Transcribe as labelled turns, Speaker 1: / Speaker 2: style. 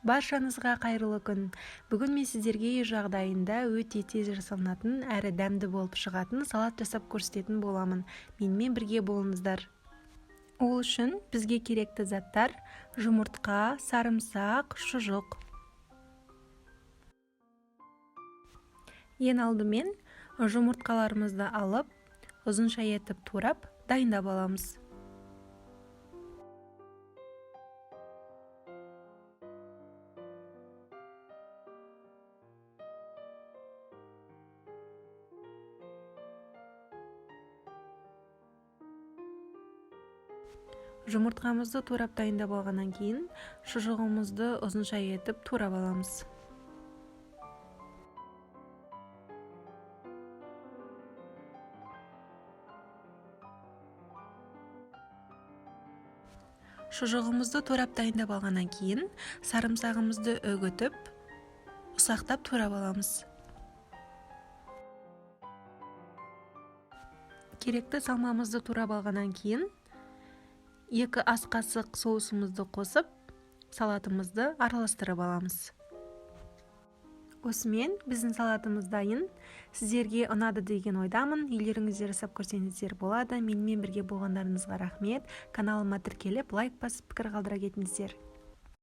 Speaker 1: Баршаңызға қайырлы күн. Бүгін мен сіздерге үй жағдайында өте тез жасалынатын әрі дәмді болып шығатын салат жасап көрсететін боламын. Менімен бірге болыңыздар. Ол үшін бізге керекті заттар: жұмыртқа, сарымсақ, шұжық. Ең алдымен жұмыртқаларымызды алып, ұзынша етіп турап, дайындап аламыз. Жұмыртқамызды турап дайындап алғаннан кейін, шұжығымызды ұзынша етіп турап аламыз. Шұжығымызды турап дайындап алғаннан кейін, сарымсағымызды үгітіп, ұсақтап турап аламыз. Керекті салмамызды турап алғаннан кейін, 2 ас қасық соусымызды қосып, салатымызды араластырып аламыз. Осымен біздің салатымыз дайын. Сіздерге ұнады деген ойдамын. Үйлеріңізде жасап көрсеңіздер болады. Менімен бірге болғандарыңызға рахмет. Каналыма тіркеліп, лайк басып, пікір қалдыра кетіңіздер.